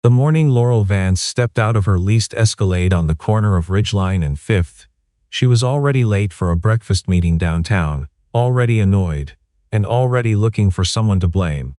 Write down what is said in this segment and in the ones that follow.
The morning Laurel Vance stepped out of her leased Escalade on the corner of Ridgeline and 5th. She was already late for a breakfast meeting downtown, already annoyed, and already looking for someone to blame.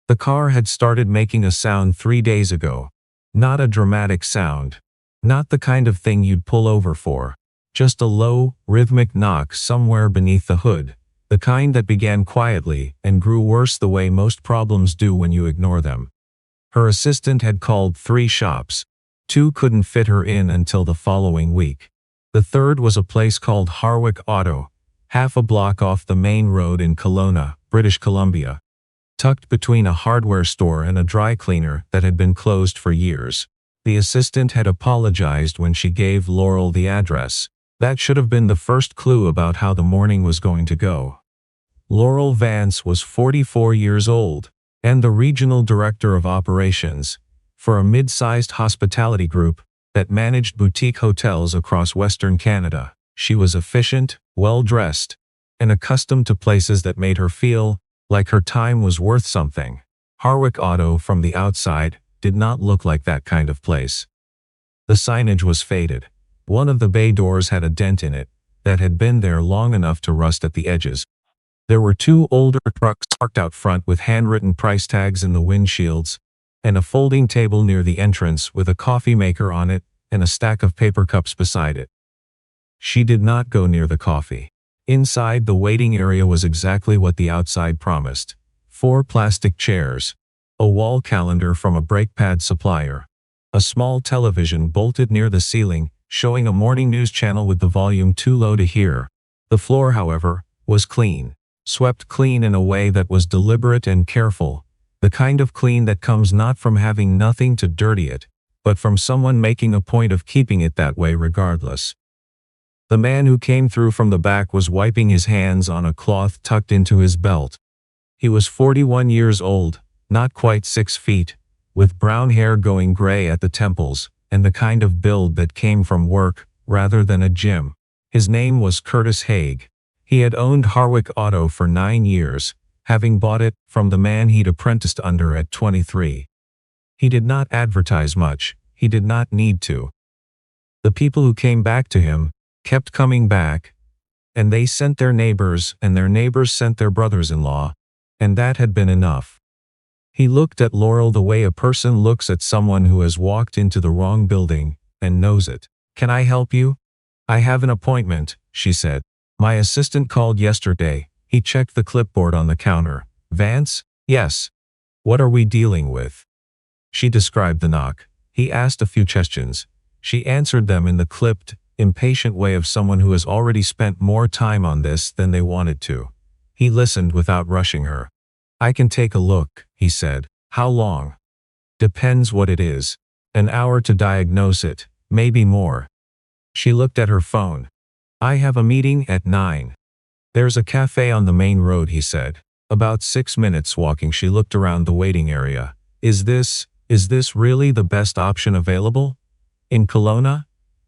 The car had started making a sound 3 days ago. Not a dramatic sound. Not the kind of thing you'd pull over for. Just a low, rhythmic knock somewhere beneath the hood. The kind that began quietly and grew worse the way most problems do when you ignore them. Her assistant had called 3 shops. 2 couldn't fit her in until the following week. The 3rd was a place called Harwick Auto, half a block off the main road in Kelowna, British Columbia. Tucked between a hardware store and a dry cleaner that had been closed for years. The assistant had apologized when she gave Laurel the address. That should have been the first clue about how the morning was going to go. Laurel Vance was 44 years old, and the regional director of operations for a mid-sized hospitality group that managed boutique hotels across Western Canada. She was efficient, well-dressed, and accustomed to places that made her feel like her time was worth something. Harwick Auto from the outside did not look like that kind of place. The signage was faded. One of the bay doors had a dent in it that had been there long enough to rust at the edges. There were 2 older trucks parked out front with handwritten price tags in the windshields, and a folding table near the entrance with a coffee maker on it and a stack of paper cups beside it. She did not go near the coffee. Inside, the waiting area was exactly what the outside promised. 4 plastic chairs, a wall calendar from a brake pad supplier, a small television bolted near the ceiling, showing a morning news channel with the volume too low to hear. The floor, however, was clean, swept clean in a way that was deliberate and careful, the kind of clean that comes not from having nothing to dirty it, but from someone making a point of keeping it that way regardless. The man who came through from the back was wiping his hands on a cloth tucked into his belt. He was 41 years old, not quite 6 feet, with brown hair going gray at the temples, and the kind of build that came from work rather than a gym. His name was Curtis Haig. He had owned Harwick Auto for 9 years, having bought it from the man he'd apprenticed under at 23. He did not advertise much. He did not need to. The people who came back to him kept coming back, and they sent their neighbors, and their neighbors sent their brothers-in-law, and that had been enough. He looked at Laurel the way a person looks at someone who has walked into the wrong building and knows it. "Can I help you?" "I have an appointment," she said. "My assistant called yesterday." He checked the clipboard on the counter. "Vance?" "Yes." "What are we dealing with?" She described the knock. He asked a few questions. She answered them in the clipped, impatient way of someone who has already spent more time on this than they wanted to. He listened without rushing her. "I can take a look," he said. "How long?" "Depends what it is. An hour to diagnose it, maybe more." She looked at her phone. "I have a meeting at 9. "There's a cafe on the main road," he said. About 6 minutes walking, she looked around the waiting area. Is this really the best option available? In Kelowna?"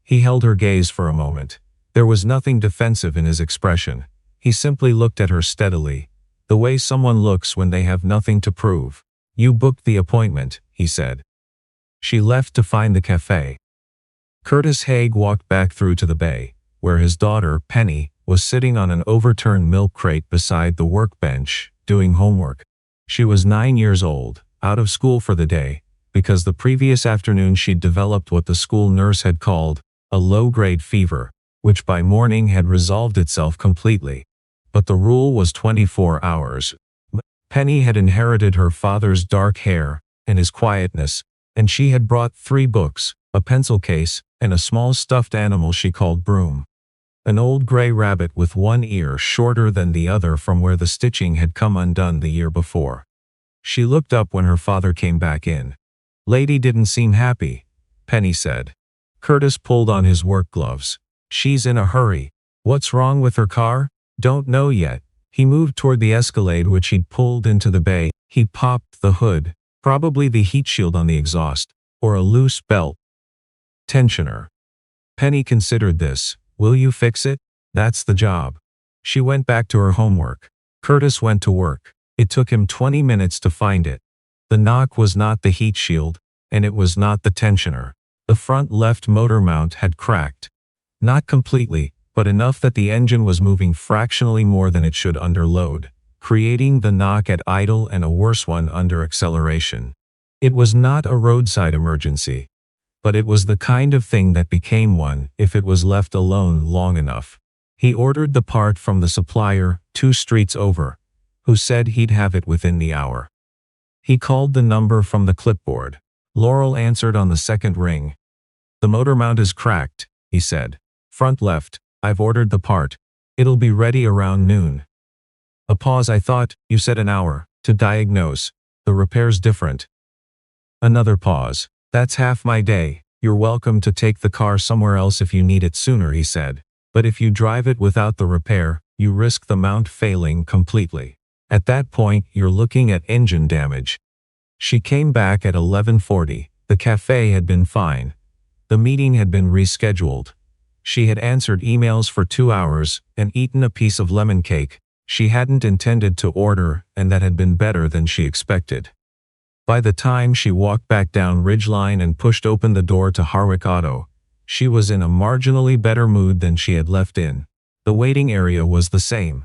He held her gaze for a moment. There was nothing defensive in his expression. He simply looked at her steadily, the way someone looks when they have nothing to prove. "You booked the appointment," he said. She left to find the cafe. Curtis Haig walked back through to the bay, where his daughter, Penny, was sitting on an overturned milk crate beside the workbench, doing homework. She was 9 years old, out of school for the day, because the previous afternoon she'd developed what the school nurse had called a low-grade fever, which by morning had resolved itself completely. But the rule was 24 hours. Penny had inherited her father's dark hair and his quietness, and she had brought 3 books, a pencil case, and a small stuffed animal she called Broom. An old gray rabbit with one ear shorter than the other from where the stitching had come undone the year before. She looked up when her father came back in. "Lady didn't seem happy," Penny said. Curtis pulled on his work gloves. "She's in a hurry." "What's wrong with her car?" "Don't know yet." He moved toward the Escalade which he'd pulled into the bay. He popped the hood, probably the heat shield on the exhaust, or a loose belt tensioner. Penny considered this. "Will you fix it?" "That's the job." She went back to her homework. Curtis went to work. It took him 20 minutes to find it. The knock was not the heat shield. And it was not the tensioner. The front left motor mount had cracked. Not completely, but enough that the engine was moving fractionally more than it should under load, creating the knock at idle and a worse one under acceleration. It was not a roadside emergency, but it was the kind of thing that became one if it was left alone long enough. He ordered the part from the supplier 2 streets over, who said he'd have it within the hour. He called the number from the clipboard. Laurel answered on the second ring. "The motor mount is cracked," he said. "Front left. I've ordered the part. It'll be ready around noon." A pause. "I thought you said an hour to diagnose. The repair's different." Another pause. "That's half my day. You're welcome to take the car somewhere else if you need it sooner," he said. "But if you drive it without the repair, you risk the mount failing completely. At that point, you're looking at engine damage." She came back at 11:40. The cafe had been fine. The meeting had been rescheduled. She had answered emails for 2 hours and eaten a piece of lemon cake she hadn't intended to order and that had been better than she expected. By the time she walked back down Ridgeline and pushed open the door to Harwick Auto, she was in a marginally better mood than she had left in. The waiting area was the same.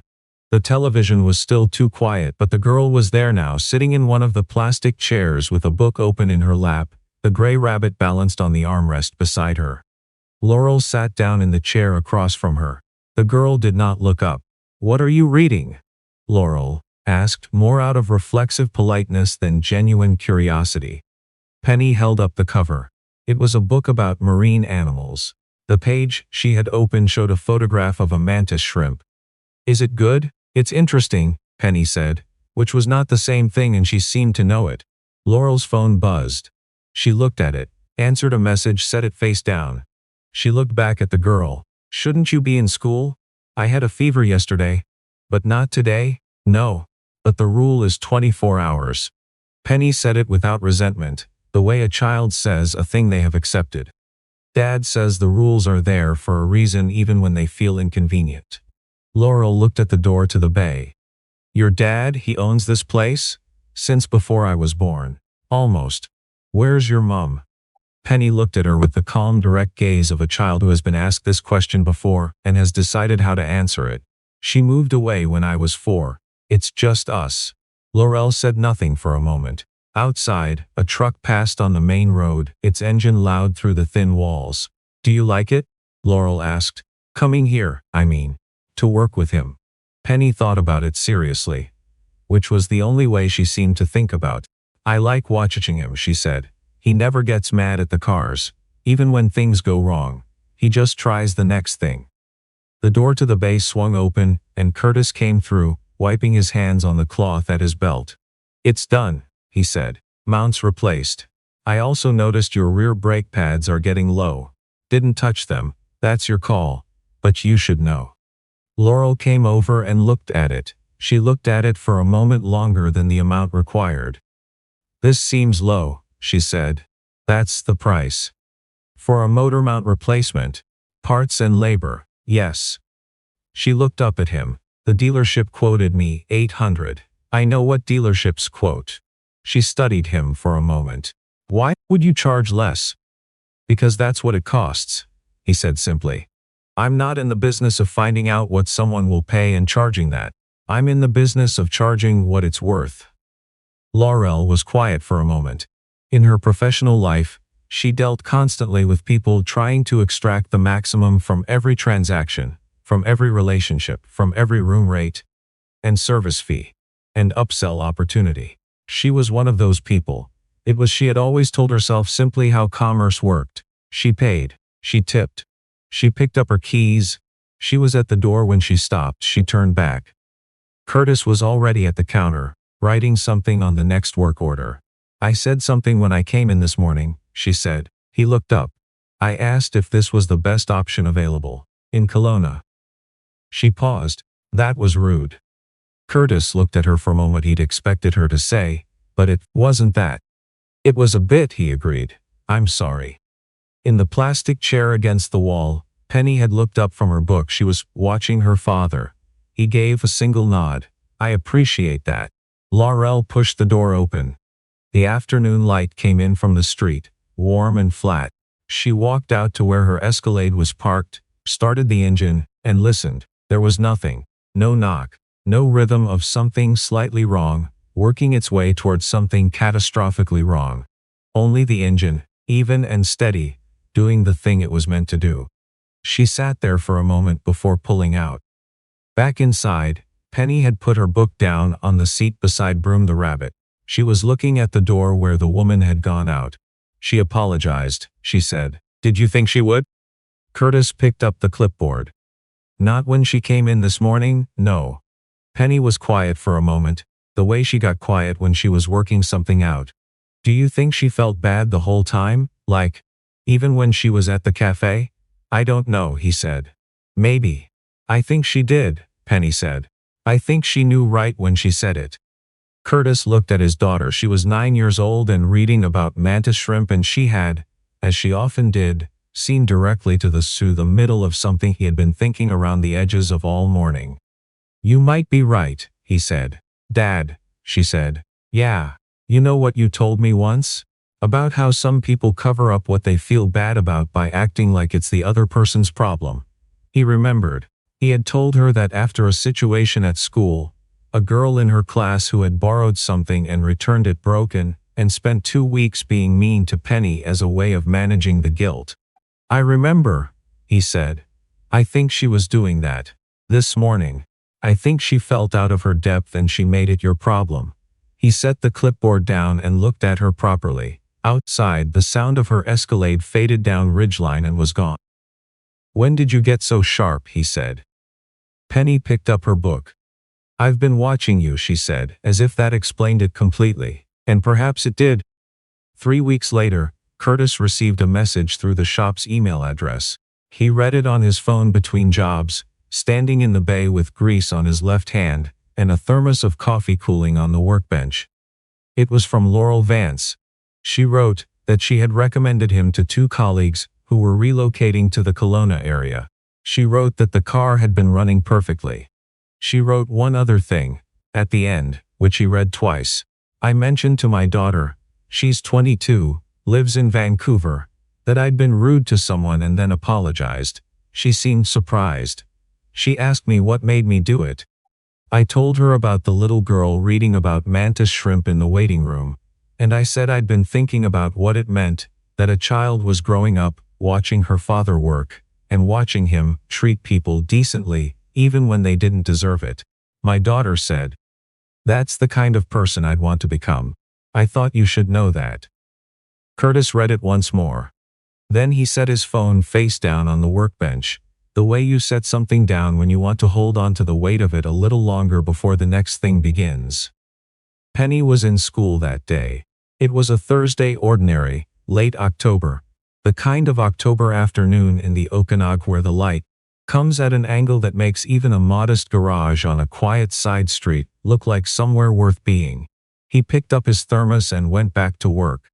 The television was still too quiet, but the girl was there now, sitting in one of the plastic chairs with a book open in her lap, the gray rabbit balanced on the armrest beside her. Laurel sat down in the chair across from her. The girl did not look up. "What are you reading?" Laurel asked, more out of reflexive politeness than genuine curiosity. Penny held up the cover. It was a book about marine animals. The page she had opened showed a photograph of a mantis shrimp. "Is it good?" "It's interesting," Penny said, which was not the same thing, and she seemed to know it. Laurel's phone buzzed. She looked at it, answered a message, set it face down. She looked back at the girl. "Shouldn't you be in school?" "I had a fever yesterday." "But not today?" "No. But the rule is 24 hours. Penny said it without resentment, the way a child says a thing they have accepted. "Dad says the rules are there for a reason even when they feel inconvenient." Laurel looked at the door to the bay. "Your dad, he owns this place?" "Since before I was born." "Almost." "Where's your mom?" Penny looked at her with the calm, direct gaze of a child who has been asked this question before and has decided how to answer it. "She moved away when I was 4. It's just us." Laurel said nothing for a moment. Outside, a truck passed on the main road, its engine loud through the thin walls. "Do you like it?" Laurel asked. "Coming here, I mean. To work with him." Penny thought about it seriously, which was the only way she seemed to think about. "I like watching him," she said. "He never gets mad at the cars. Even when things go wrong, he just tries the next thing." The door to the bay swung open, and Curtis came through, wiping his hands on the cloth at his belt. "It's done," he said. "Mounts replaced. I also noticed your rear brake pads are getting low. Didn't touch them. That's your call. But you should know." Laurel came over and looked at it. She looked at it for a moment longer than the amount required. "This seems low," she said. "That's the price." "For a motor mount replacement? Parts and labor, yes." She looked up at him. "The dealership quoted me $800. I know what dealerships quote." She studied him for a moment. "Why would you charge less?" "Because that's what it costs," he said simply. "I'm not in the business of finding out what someone will pay and charging that. I'm in the business of charging what it's worth." Laurel was quiet for a moment. In her professional life, she dealt constantly with people trying to extract the maximum from every transaction, from every relationship, from every room rate and service fee and upsell opportunity. She was one of those people. It was, she had always told herself, simply how commerce worked. She paid. She tipped. She picked up her keys. She was at the door when she stopped. She turned back. Curtis was already at the counter, writing something on the next work order. "I said something when I came in this morning," she said. He looked up. "I asked if this was the best option available in Kelowna." She paused. "That was rude." Curtis looked at her for a moment. He'd expected her to say, "But it wasn't that." "It was a bit," he agreed. "I'm sorry." In the plastic chair against the wall, Penny had looked up from her book. She was watching her father. He gave a single nod. "I appreciate that." Laurel pushed the door open. The afternoon light came in from the street, warm and flat. She walked out to where her Escalade was parked, started the engine, and listened. There was nothing. No knock. No rhythm of something slightly wrong, working its way towards something catastrophically wrong. Only the engine, even and steady, doing the thing it was meant to do. She sat there for a moment before pulling out. Back inside, Penny had put her book down on the seat beside Broom the rabbit. She was looking at the door where the woman had gone out. She apologized, she said. Did you think she would? Curtis picked up the clipboard. Not when she came in this morning, no. Penny was quiet for a moment, the way she got quiet when she was working something out. Do you think she felt bad the whole time, like, even when she was at the cafe? I don't know, he said. Maybe. I think she did, Penny said. I think she knew right when she said it. Curtis looked at his daughter. She was 9 years old and reading about mantis shrimp, and she had, as she often did, seen directly to the middle of something he had been thinking around the edges of all morning. You might be right, he said. Dad, she said. Yeah. You know what you told me once? About how some people cover up what they feel bad about by acting like it's the other person's problem. He remembered. He had told her that after a situation at school, a girl in her class who had borrowed something and returned it broken, and spent 2 weeks being mean to Penny as a way of managing the guilt. I remember, he said. I think she was doing that. This morning. I think she felt out of her depth and she made it your problem. He set the clipboard down and looked at her properly. Outside, the sound of her Escalade faded down ridgeline and was gone. When did you get so sharp, he said. Penny picked up her book. I've been watching you, she said, as if that explained it completely. And perhaps it did. 3 weeks later, Curtis received a message through the shop's email address. He read it on his phone between jobs, standing in the bay with grease on his left hand, and a thermos of coffee cooling on the workbench. It was from Laurel Vance. She wrote that she had recommended him to 2 colleagues who were relocating to the Kelowna area. She wrote that the car had been running perfectly. She wrote one other thing, at the end, which he read twice. I mentioned to my daughter, she's 22, lives in Vancouver, that I'd been rude to someone and then apologized. She seemed surprised. She asked me what made me do it. I told her about the little girl reading about mantis shrimp in the waiting room, and I said I'd been thinking about what it meant, that a child was growing up, watching her father work, and watching him treat people decently, even when they didn't deserve it. My daughter said, that's the kind of person I'd want to become. I thought you should know that. Curtis read it once more. Then he set his phone face down on the workbench, the way you set something down when you want to hold on to the weight of it a little longer before the next thing begins. Penny was in school that day. It was a Thursday, ordinary, late October, the kind of October afternoon in the Okanagan where the light comes at an angle that makes even a modest garage on a quiet side street look like somewhere worth being. He picked up his thermos and went back to work.